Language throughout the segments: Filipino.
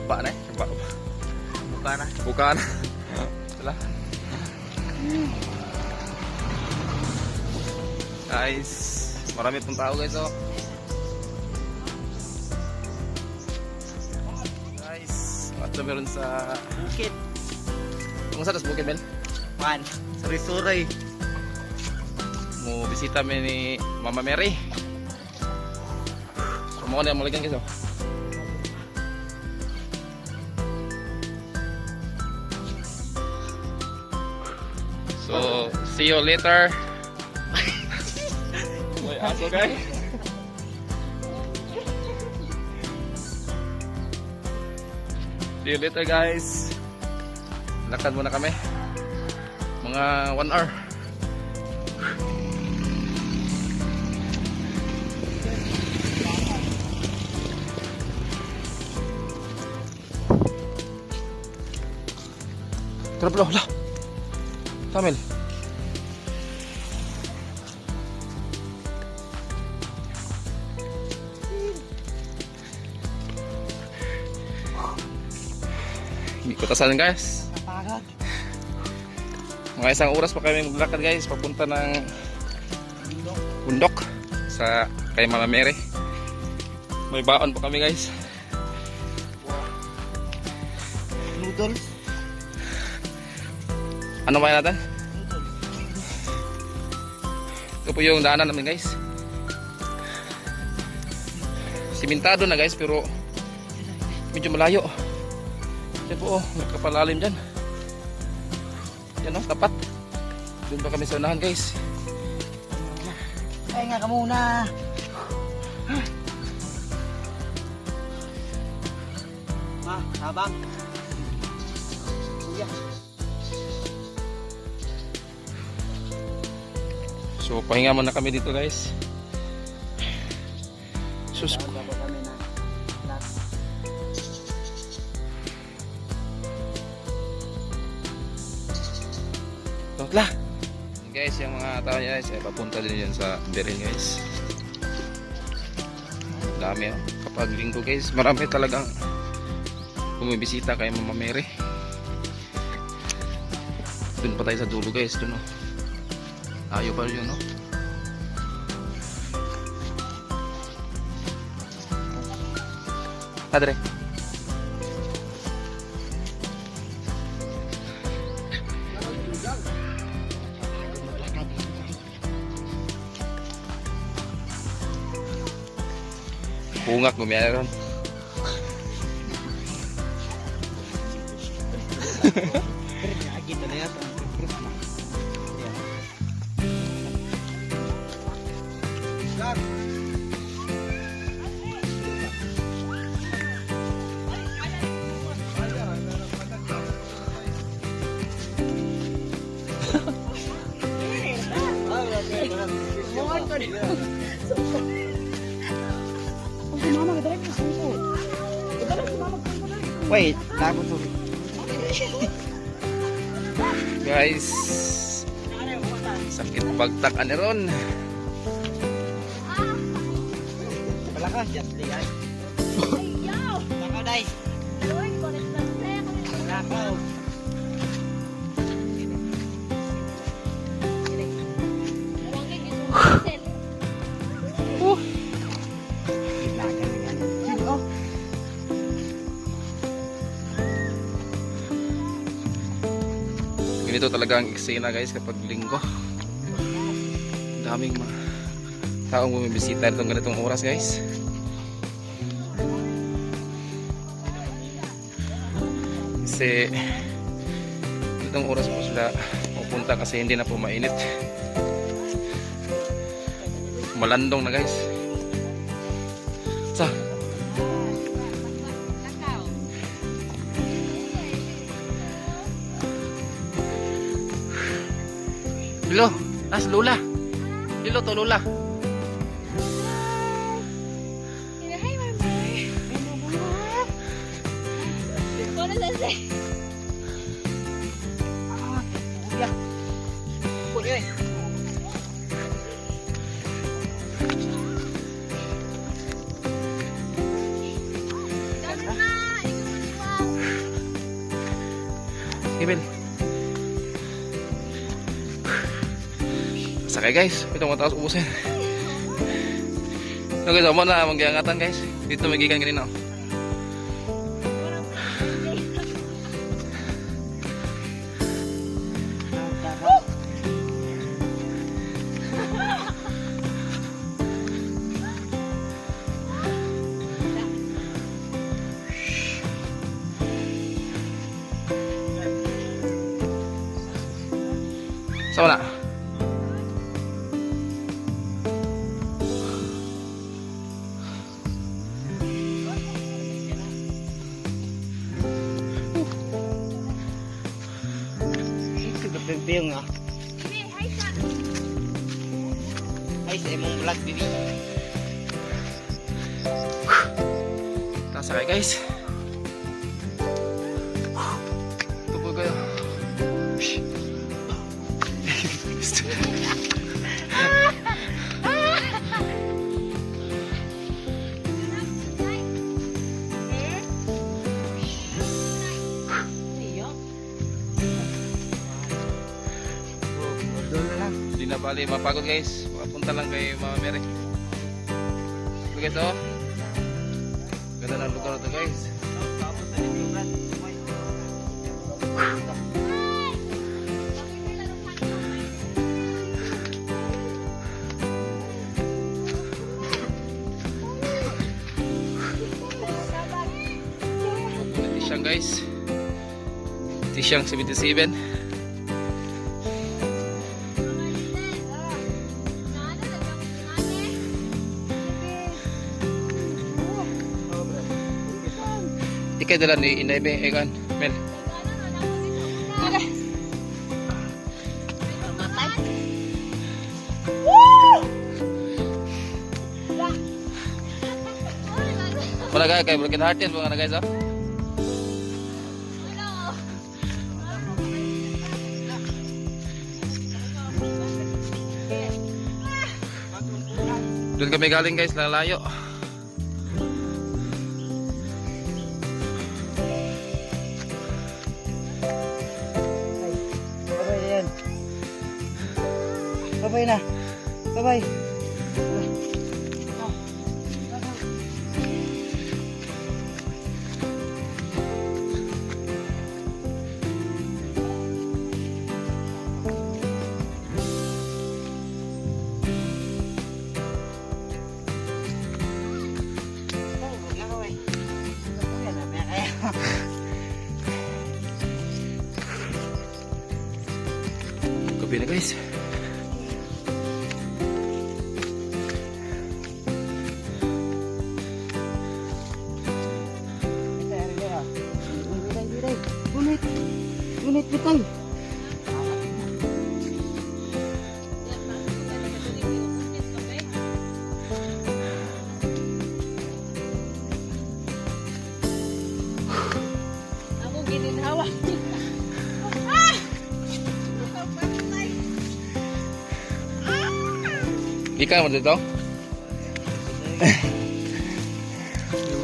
Ba na eh. Buka na. Buka na. Wala. Guys, marami pong tao guys oh. Guys, at meron sa Bukit. kung saan sa bukid men? Man. Suri-suri. Mo bisita mi ni Mama Mary. Mo na maligan guys oh. So, see you later. May aso guys. See you later guys. Lakad muna kami. Mga 1 hour. Tara pala, hala. Tamil. Ikutasan guys. Kapagod. Mga isang oras pa kami maglakad guys papunta ng bundok sa kay Mama Mary. May baon pa kami guys. Noodles. Ano ba natin? Ito po yung daanan namin guys. Simentado na guys pero medyo malayo. Yan po oh, nakapalalim dyan. Yan oh, tapat. Doon pa kami sa unahan guys. Ay nga ka muna. Ma, tabang. Kuya. So pahinga muna kami dito guys. Sus. Kami na. Totla. Guys, yung mga tao niya guys, papunta din yan sa Beril guys. Dami oh. Kapag linggo guys, marami talagang bumibisita kay Mama Mary. Doon pa tayo sa dulo guys, doon oh. Ayaw pa rin yun no. Padre. Bungak gumiyaran. Kita na yan. Wait, lago to. Guys, sakit pagtakan ni Ron. Wala ka, just lay ay. Wala ka, day. Wala ka. Ganito talaga ang eksena guys kapag linggo. Daming mga taong bumibisita itong ganitong oras guys. Kasi itong oras po sila pupunta kasi hindi na po mainit. Malandong na guys. Sa Lilo, nas Lula. Lilo to Lula. Kuya. Kuya. Emil. Sakay guys. Ito mga taas ubusin. So guys, amo na mangyangatan guys. Dito may gikan kanina. Sama na. Biyong nga. Ay, sa imong vlog, bibi. Tasakay guys. Tubo kayo. Hindi na bali mapagod guys. Papunta lang kay Mama Mary. So guys, oh. Ganda ng lugar ito guys. Tisyang guys. Tisyang 77. Ikay dala ni Inay be, Egan, Mel. Wala kay broken hearted mga na guys, oh. Doon kami galing guys, lalayo. Bye-bye na. Bye-bye. Kopi na guys. Gunit bitay. Ako gininhawa. Ikan mo dito?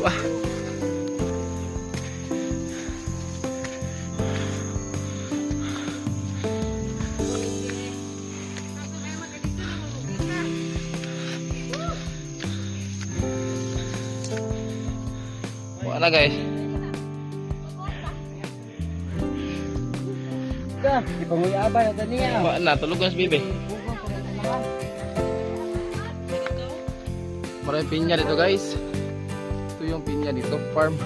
Wah. Wala guys. Ka, di pa mo iaba na taniya. Wala, tulog na si Bibi. Maraming pinya dito guys. Ito yung pinya dito, farm.